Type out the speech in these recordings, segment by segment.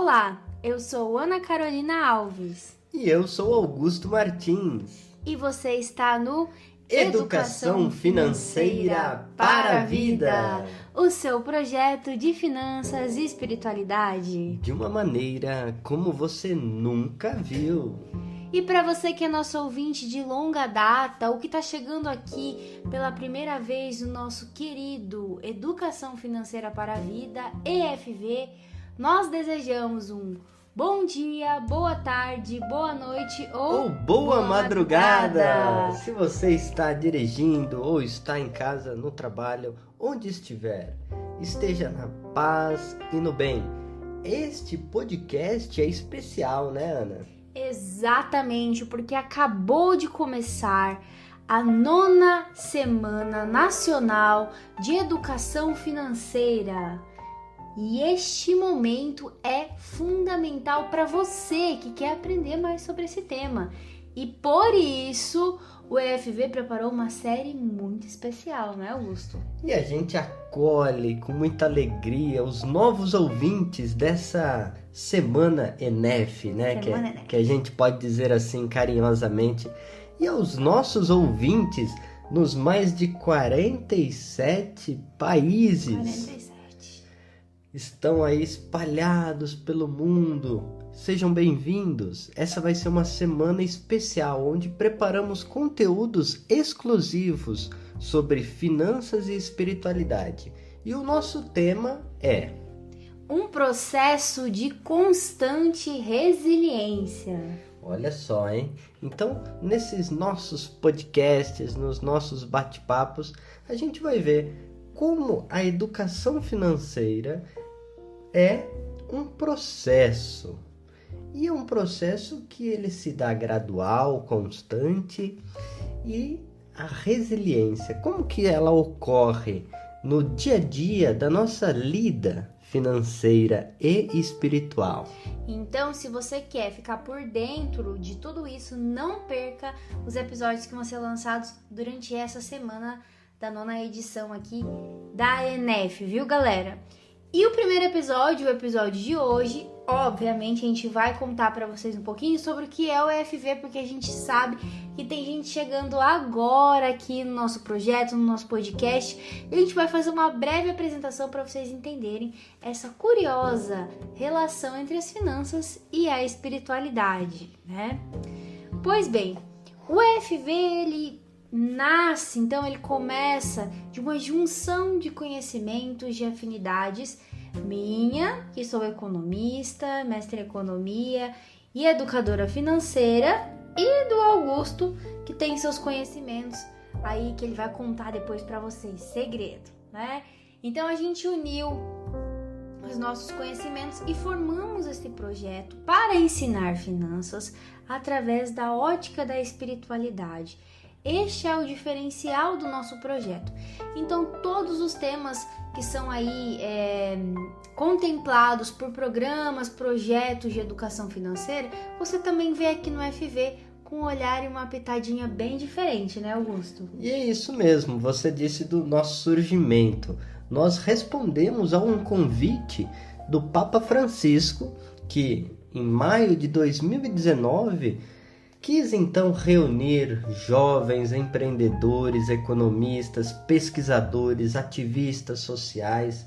Olá, eu sou Ana Carolina Alves. E eu sou Augusto Martins. E você está no Educação Financeira para a Vida, o seu projeto de finanças e espiritualidade. de uma maneira como você nunca viu. E para você que é nosso ouvinte de longa data ou que está chegando aqui pela primeira vez no nosso querido Educação Financeira para a Vida, EFV, nós desejamos um bom dia, boa tarde, boa noite ou boa madrugada. Se você está dirigindo ou está em casa, no trabalho, onde estiver, esteja na paz e no bem. Este podcast é especial, né, Ana? Exatamente, porque acabou de começar a 9ª Semana Nacional de Educação Financeira. E este momento é fundamental para você que quer aprender mais sobre esse tema. E por isso o EFV preparou uma série muito especial, né, Augusto? E a gente acolhe com muita alegria os novos ouvintes dessa Semana ENEF, né? Que a gente pode dizer assim carinhosamente. E aos nossos ouvintes nos mais de 47 países. 47. Estão aí espalhados pelo mundo. Sejam bem-vindos. Essa vai ser uma semana especial onde preparamos conteúdos exclusivos sobre finanças e espiritualidade. E o nosso tema é um processo de constante resiliência. Olha só, hein? Então, nesses nossos podcasts, nos nossos bate-papos, a gente vai ver como a educação financeira é um processo. E é um processo que ele se dá gradual, constante, e a resiliência, como que ela ocorre no dia a dia da nossa lida financeira e espiritual. Então, se você quer ficar por dentro de tudo isso, não perca os episódios que vão ser lançados durante essa semana da 9ª edição aqui da ENEF, viu, galera? E o primeiro episódio, o episódio de hoje, obviamente a gente vai contar para vocês um pouquinho sobre o que é o EFV, porque a gente sabe que tem gente chegando agora aqui no nosso projeto, no nosso podcast, e a gente vai fazer uma breve apresentação para vocês entenderem essa curiosa relação entre as finanças e a espiritualidade, né? Pois bem, o EFV, ele nasce, então ele começa de uma junção de conhecimentos, de afinidades minha, que sou economista, mestre em economia e educadora financeira, e do Augusto, que tem seus conhecimentos aí que ele vai contar depois para vocês, segredo, né? Então a gente uniu os nossos conhecimentos e formamos esse projeto para ensinar finanças através da ótica da espiritualidade. Este é o diferencial do nosso projeto. Então, todos os temas que são aí contemplados por programas, projetos de educação financeira, você também vê aqui no FV com um olhar e uma pitadinha bem diferente, né, Augusto? E é isso mesmo, você disse do nosso surgimento. Nós respondemos a um convite do Papa Francisco, que em maio de 2019... quis então reunir jovens empreendedores, economistas, pesquisadores, ativistas sociais,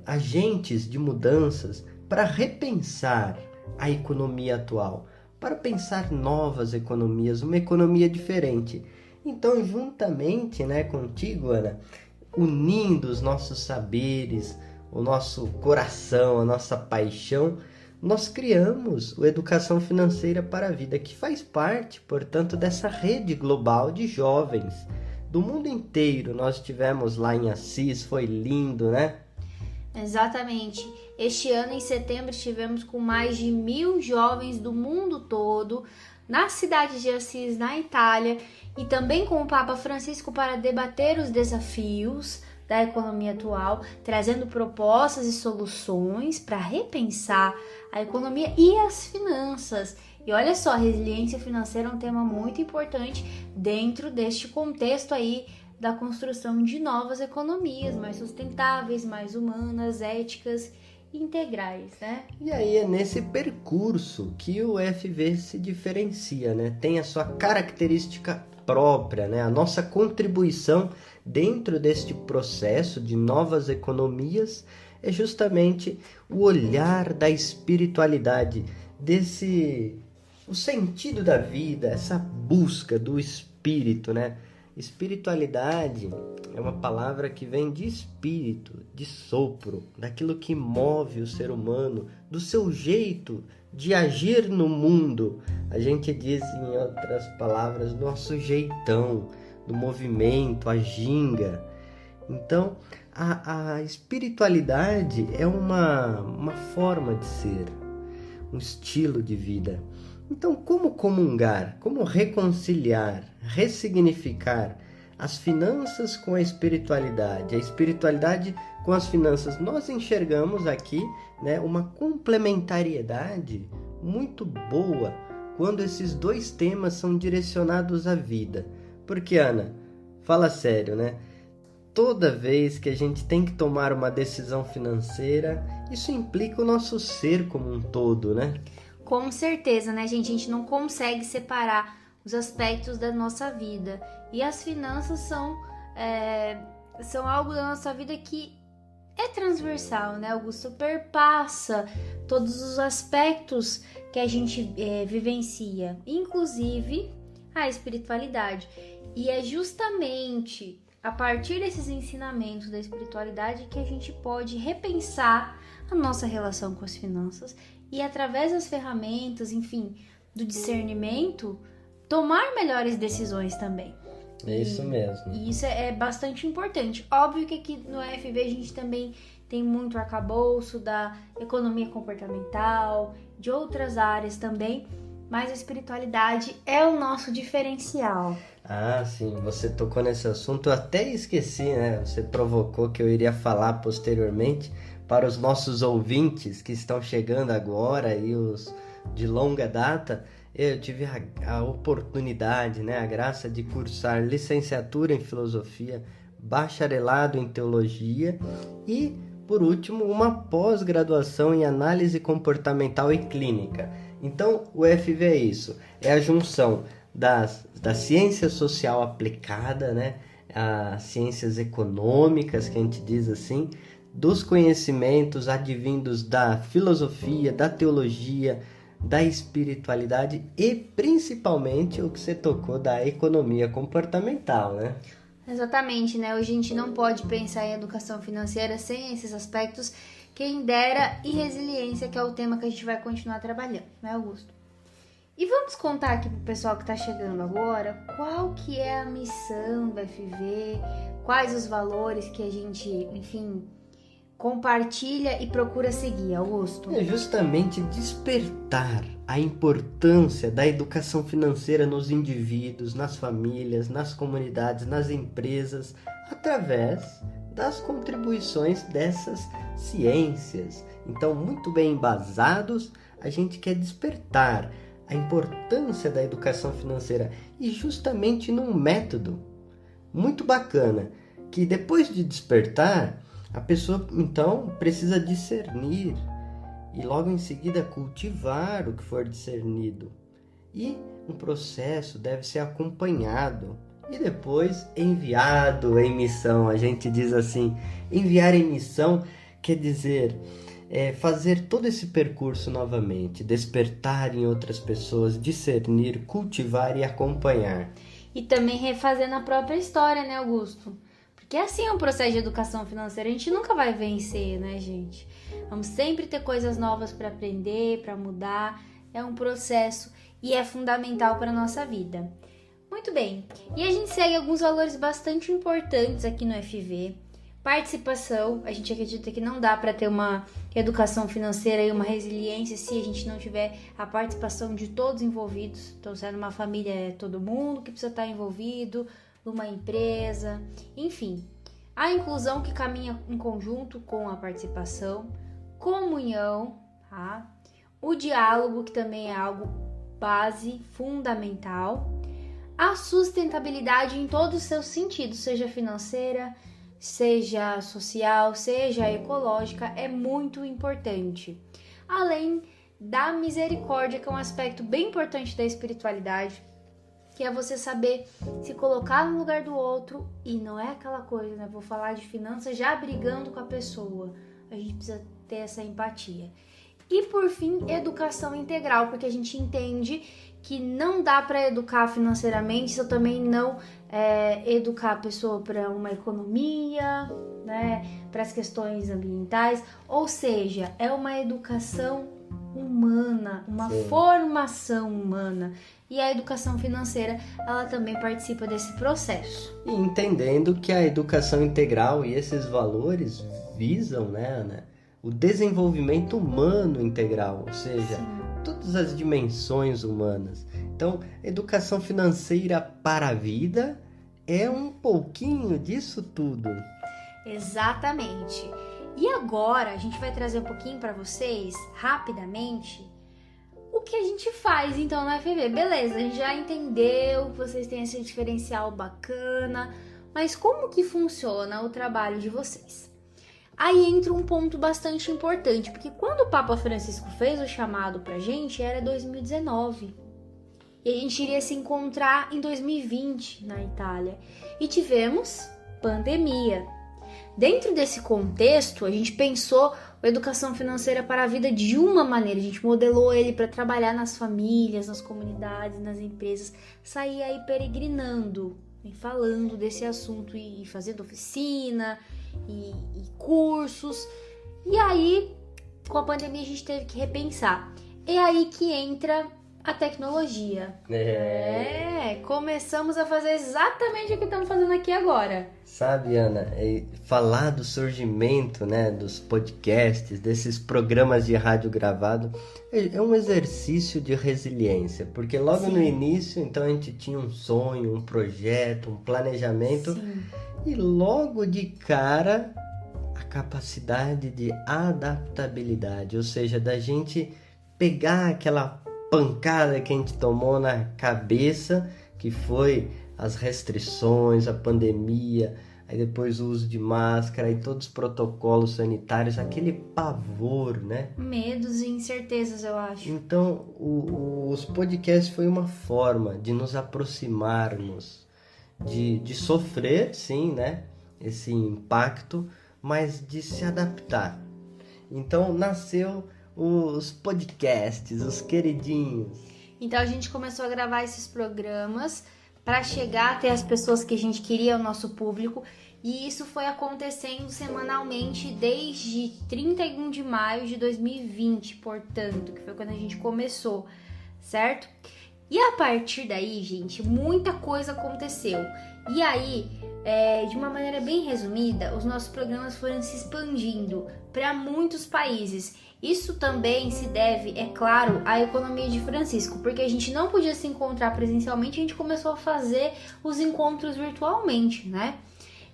agentes de mudanças para repensar a economia atual, para pensar novas economias, uma economia diferente. Então, juntamente, contigo, Ana, unindo os nossos saberes, o nosso coração, a nossa paixão, nós criamos o Educação Financeira para a Vida, que faz parte, portanto, dessa rede global de jovens do mundo inteiro. Nós estivemos lá em Assis, foi lindo, né? Exatamente. Este ano, em setembro, estivemos com mais de 1.000 jovens do mundo todo, na cidade de Assis, na Itália, e também com o Papa Francisco para debater os desafios da economia atual, trazendo propostas e soluções para repensar a economia e as finanças. E olha só, a resiliência financeira é um tema muito importante dentro deste contexto aí da construção de novas economias mais sustentáveis, mais humanas, éticas integrais, né? E aí é nesse percurso que o FV se diferencia, né? Tem a sua característica própria, né? A nossa contribuição dentro deste processo de novas economias é justamente o olhar da espiritualidade, o sentido da vida, essa busca do espírito, né? Espiritualidade é uma palavra que vem de espírito, de sopro, daquilo que move o ser humano, do seu jeito de agir no mundo. A gente diz, em outras palavras, nosso jeitão, do movimento, a ginga. Então, a espiritualidade é uma forma de ser, um estilo de vida. Então, como comungar, como reconciliar, ressignificar as finanças com a espiritualidade com as finanças? Nós enxergamos aqui, né, uma complementariedade muito boa quando esses dois temas são direcionados à vida. Porque, Ana, fala sério, né? Toda vez que a gente tem que tomar uma decisão financeira, isso implica o nosso ser como um todo, né? Com certeza, né, gente? A gente não consegue separar os aspectos da nossa vida. E as finanças são algo da nossa vida que é transversal, né, Augusto? Perpassa todos os aspectos que a gente vivencia, inclusive a espiritualidade. E é justamente a partir desses ensinamentos da espiritualidade que a gente pode repensar a nossa relação com as finanças e, através das ferramentas, enfim, do discernimento, tomar melhores decisões também. É isso mesmo. E isso é bastante importante. Óbvio que aqui no FV a gente também tem muito arcabouço da economia comportamental, de outras áreas também, mas a espiritualidade é o nosso diferencial. Ah, sim, você tocou nesse assunto, eu até esqueci, né? Você provocou que eu iria falar posteriormente para os nossos ouvintes que estão chegando agora e os de longa data. Eu tive a oportunidade, né, a graça de cursar licenciatura em filosofia, bacharelado em teologia e, por último, uma pós-graduação em análise comportamental e clínica. Então, o FV é isso, é a junção da ciência social aplicada, né, as ciências econômicas, que a gente diz assim, dos conhecimentos advindos da filosofia, da teologia, da espiritualidade e principalmente o que você tocou da economia comportamental, né? Exatamente, né? Hoje a gente não pode pensar em educação financeira sem esses aspectos, quem dera, e resiliência, que é o tema que a gente vai continuar trabalhando, né, Augusto? E vamos contar aqui pro pessoal que tá chegando agora qual que é a missão do FV, quais os valores que a gente, enfim, compartilha e procura seguir, Augusto. É justamente despertar a importância da educação financeira nos indivíduos, nas famílias, nas comunidades, nas empresas, através das contribuições dessas ciências. Então, muito bem embasados, a gente quer despertar a importância da educação financeira e justamente num método muito bacana, que depois de despertar, a pessoa, então, precisa discernir e logo em seguida cultivar o que for discernido. E um processo deve ser acompanhado e depois enviado em missão. A gente diz assim, enviar em missão quer dizer fazer todo esse percurso novamente, despertar em outras pessoas, discernir, cultivar e acompanhar. E também refazendo a própria história, né, Augusto? Porque assim é um processo de educação financeira, a gente nunca vai vencer, né, gente? Vamos sempre ter coisas novas para aprender, para mudar. É um processo e é fundamental para a nossa vida. Muito bem, e a gente segue alguns valores bastante importantes aqui no FV. Participação, a gente acredita que não dá para ter uma educação financeira e uma resiliência se a gente não tiver a participação de todos envolvidos. Então, se é numa família, é todo mundo que precisa estar envolvido, numa empresa, enfim. A inclusão que caminha em conjunto com a participação, comunhão, tá? O diálogo, que também é algo base, fundamental. A sustentabilidade em todos os seus sentidos, seja financeira, seja social, seja ecológica, é muito importante. Além da misericórdia, que é um aspecto bem importante da espiritualidade, que é você saber se colocar no lugar do outro, e não é aquela coisa, né? Vou falar de finanças já brigando com a pessoa. A gente precisa ter essa empatia. E por fim, educação integral, porque a gente entende que não dá para educar financeiramente se eu também não educar a pessoa para uma economia, né? Para as questões ambientais. Ou seja, é uma educação humana, uma formação humana. E a educação financeira, ela também participa desse processo. E entendendo que a educação integral e esses valores visam, né, Ana, o desenvolvimento humano integral, ou seja, todas as dimensões humanas. Então, educação financeira para a vida é um pouquinho disso tudo. Exatamente. E agora a gente vai trazer um pouquinho para vocês, rapidamente, o que a gente faz então na FV. Beleza, a gente já entendeu que vocês têm esse diferencial bacana, mas como que funciona o trabalho de vocês? Aí entra um ponto bastante importante, porque quando o Papa Francisco fez o chamado pra gente, era 2019. E a gente iria se encontrar em 2020 na Itália. E tivemos pandemia. Dentro desse contexto, a gente pensou a educação financeira para a vida de uma maneira. A gente modelou ele para trabalhar nas famílias, nas comunidades, nas empresas, sair aí peregrinando, e falando desse assunto e fazendo oficina e cursos. E aí, com a pandemia, a gente teve que repensar. É aí que entra a tecnologia. Começamos a fazer exatamente o que estamos fazendo aqui agora. Sabe, Ana, falar do surgimento, né, dos podcasts, desses programas de rádio gravado, é um exercício de resiliência, porque logo no início, então, a gente tinha um sonho, um projeto, um planejamento, e logo de cara, a capacidade de adaptabilidade, ou seja, da gente pegar aquela pancada que a gente tomou na cabeça, que foi as restrições, a pandemia, aí depois o uso de máscara e todos os protocolos sanitários, aquele pavor, né? Medos e incertezas, eu acho. Então, os podcasts foi uma forma de nos aproximarmos, de sofrer, sim, né? Esse impacto, mas de se adaptar. Então, nasceu os podcasts, os queridinhos. Então a gente começou a gravar esses programas para chegar até as pessoas que a gente queria, o nosso público, e isso foi acontecendo semanalmente desde 31 de maio de 2020, portanto, que foi quando a gente começou, certo? E a partir daí, gente, muita coisa aconteceu. E aí, de uma maneira bem resumida, os nossos programas foram se expandindo para muitos países. Isso também se deve, é claro, à economia de Francisco, porque a gente não podia se encontrar presencialmente, a gente começou a fazer os encontros virtualmente, né?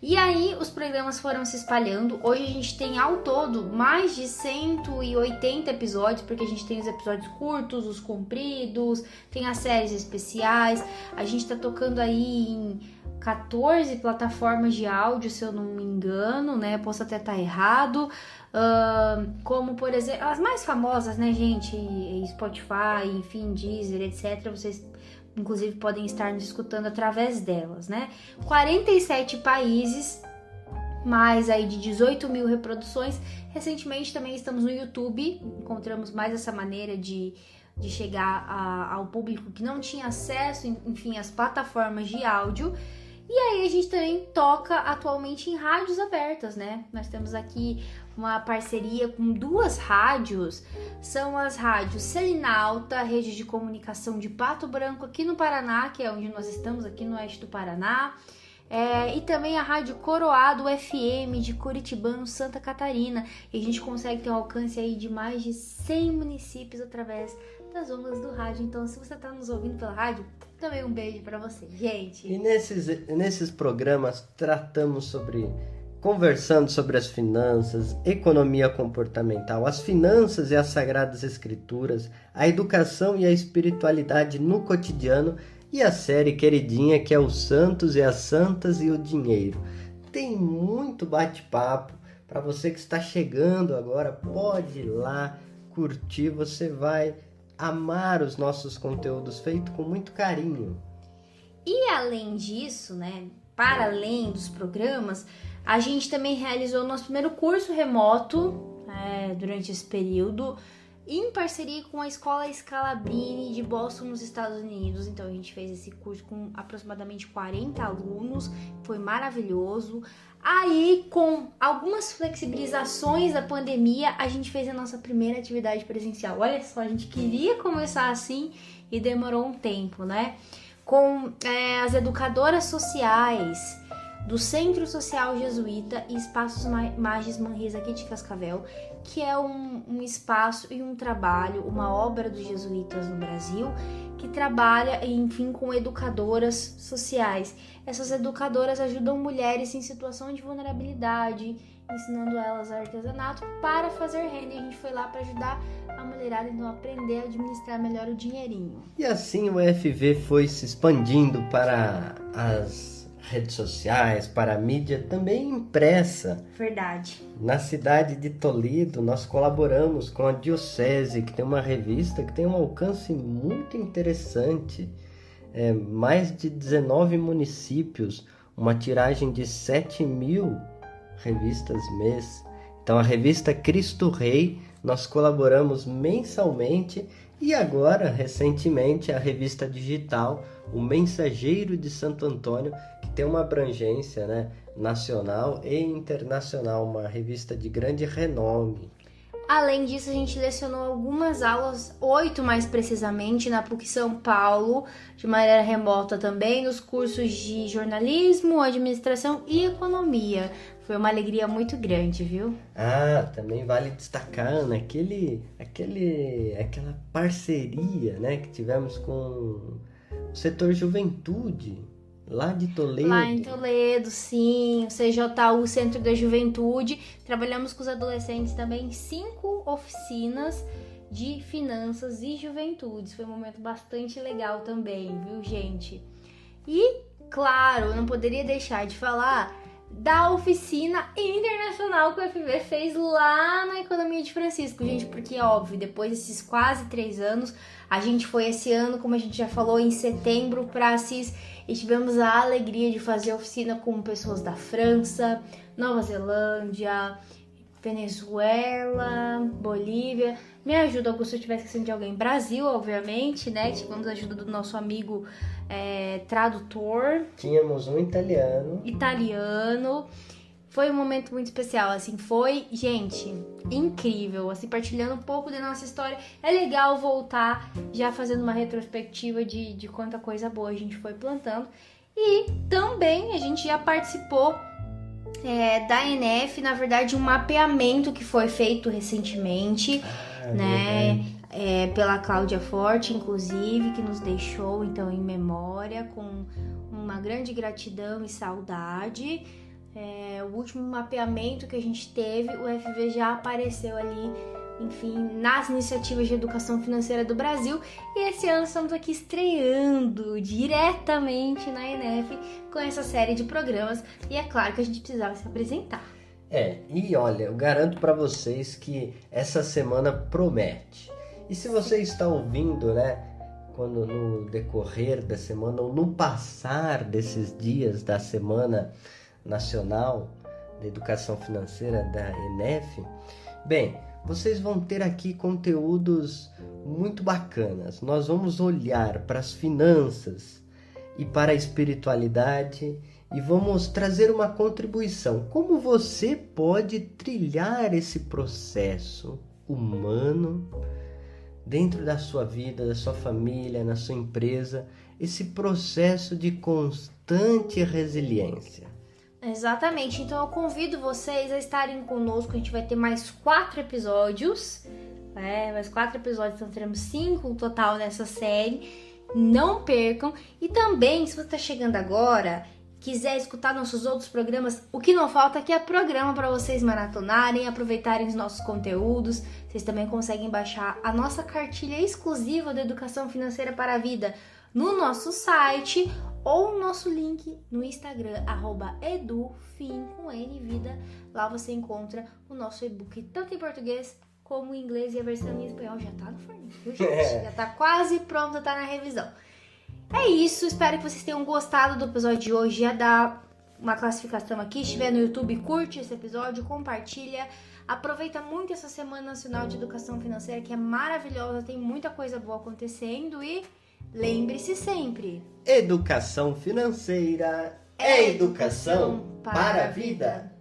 E aí os programas foram se espalhando. Hoje a gente tem ao todo mais de 180 episódios, porque a gente tem os episódios curtos, os compridos, tem as séries especiais. A gente tá tocando aí em 14 plataformas de áudio, se eu não me engano, né? Posso até estar errado. Como, por exemplo, as mais famosas, né, gente? Spotify, enfim, Deezer, etc. Vocês, inclusive, podem estar nos escutando através delas, né? 47 países, mais aí de 18 mil reproduções. Recentemente também estamos no YouTube. Encontramos mais essa maneira de chegar ao público que não tinha acesso, enfim, às plataformas de áudio. E aí a gente também toca atualmente em rádios abertas, né? Nós temos aqui uma parceria com 2 rádios, são as rádios Celina Alta, rede de comunicação de Pato Branco, aqui no Paraná, que é onde nós estamos, aqui no oeste do Paraná, e também a rádio Coroado FM de Curitibano, Santa Catarina, e a gente consegue ter um alcance aí de mais de 100 municípios através das ondas do rádio. Então, se você está nos ouvindo pela rádio, também um beijo para você, gente. E nesses programas conversando sobre as finanças, economia comportamental, as finanças e as sagradas escrituras, a educação e a espiritualidade no cotidiano, e a série queridinha que é os santos e as santas e o dinheiro. tem muito bate-papo. Para você que está chegando agora, pode ir lá curtir, você vai amar os nossos conteúdos feitos com muito carinho. E além disso, né, para além dos programas, a gente também realizou o nosso primeiro curso remoto durante esse período, em parceria com a Escola Scalabrini de Boston, nos Estados Unidos. Então a gente fez esse curso com aproximadamente 40 alunos, foi maravilhoso. Aí, com algumas flexibilizações da pandemia, a gente fez a nossa primeira atividade presencial. Olha só, a gente queria começar assim e demorou um tempo, né? Com as educadoras sociais do Centro Social Jesuíta e Espaços Magis Manresa aqui de Cascavel, que é um espaço e um trabalho, uma obra dos jesuítas no Brasil, que trabalha, enfim, com educadoras sociais. Essas educadoras ajudam mulheres em situação de vulnerabilidade, ensinando elas artesanato para fazer renda. E a gente foi lá para ajudar a mulherada então, a aprender a administrar melhor o dinheirinho. E assim o FV foi se expandindo para as redes sociais, para a mídia também impressa. Verdade. Na cidade de Toledo, nós colaboramos com a Diocese, que tem uma revista que tem um alcance muito interessante. Mais de 19 municípios, uma tiragem de 7.000 revistas mês. Então a revista Cristo Rei, nós colaboramos mensalmente, e agora, recentemente, a revista digital, o Mensageiro de Santo Antônio, que tem uma abrangência, né, nacional e internacional, uma revista de grande renome. Além disso, a gente lecionou algumas aulas, 8 mais precisamente, na PUC São Paulo, de maneira remota também, nos cursos de jornalismo, administração e economia. Foi uma alegria muito grande, viu? Ah, também vale destacar, né, aquela parceria, né, que tivemos com o setor juventude, lá de Toledo. Lá em Toledo, sim, o CJU, Centro da Juventude. Trabalhamos com os adolescentes também em 5 oficinas de finanças e juventudes. Foi um momento bastante legal também, viu, gente? E, claro, eu não poderia deixar de falar da oficina internacional que o FV fez lá na Economia de Francisco, gente, porque, óbvio, depois desses quase 3 anos, a gente foi esse ano, como a gente já falou, em setembro para Assis, e tivemos a alegria de fazer oficina com pessoas da França, Nova Zelândia, Venezuela, Bolívia. Me ajuda, Augusto, se eu estiver esquecendo de alguém. Brasil, obviamente, né? Tivemos a ajuda do nosso amigo tradutor. Tínhamos um italiano. Foi um momento muito especial, assim, foi, gente, incrível, assim, partilhando um pouco da nossa história. É legal voltar já fazendo uma retrospectiva de quanta coisa boa a gente foi plantando. E também a gente já participou da ENEF, na verdade, um mapeamento que foi feito recentemente, né? Pela Cláudia Forte, inclusive, que nos deixou, então, em memória, com uma grande gratidão e saudade. O último mapeamento que a gente teve, o FV já apareceu ali, enfim, nas iniciativas de educação financeira do Brasil. E esse ano estamos aqui estreando diretamente na ENEF com essa série de programas. E é claro que a gente precisava se apresentar. E olha, eu garanto para vocês que essa semana promete. E se você está ouvindo, né, quando no decorrer da semana ou no passar desses dias da Semana Nacional da Educação Financeira da ENEF, bem, vocês vão ter aqui conteúdos muito bacanas. Nós vamos olhar para as finanças e para a espiritualidade e vamos trazer uma contribuição. Como você pode trilhar esse processo humano dentro da sua vida, da sua família, na sua empresa, esse processo de constante resiliência. Exatamente, então eu convido vocês a estarem conosco. A gente vai ter mais 4 episódios, então teremos 5 no total nessa série. Não percam. E também, se você está chegando agora, quiser escutar nossos outros programas, o que não falta aqui é programa para vocês maratonarem, aproveitarem os nossos conteúdos. Vocês também conseguem baixar a nossa cartilha exclusiva da Educação Financeira para a Vida no nosso site, ou o nosso link no Instagram, @edufim, com N, vida. Lá você encontra o nosso e-book, tanto em português como em inglês, e a versão em espanhol já tá no forninho, viu, gente? Já tá quase pronta, tá na revisão. É isso, espero que vocês tenham gostado do episódio de hoje. Já dá uma classificação aqui. Se estiver no YouTube, curte esse episódio, compartilha. Aproveita muito essa Semana Nacional de Educação Financeira, que é maravilhosa, tem muita coisa boa acontecendo. E lembre-se sempre: educação financeira é educação para a vida.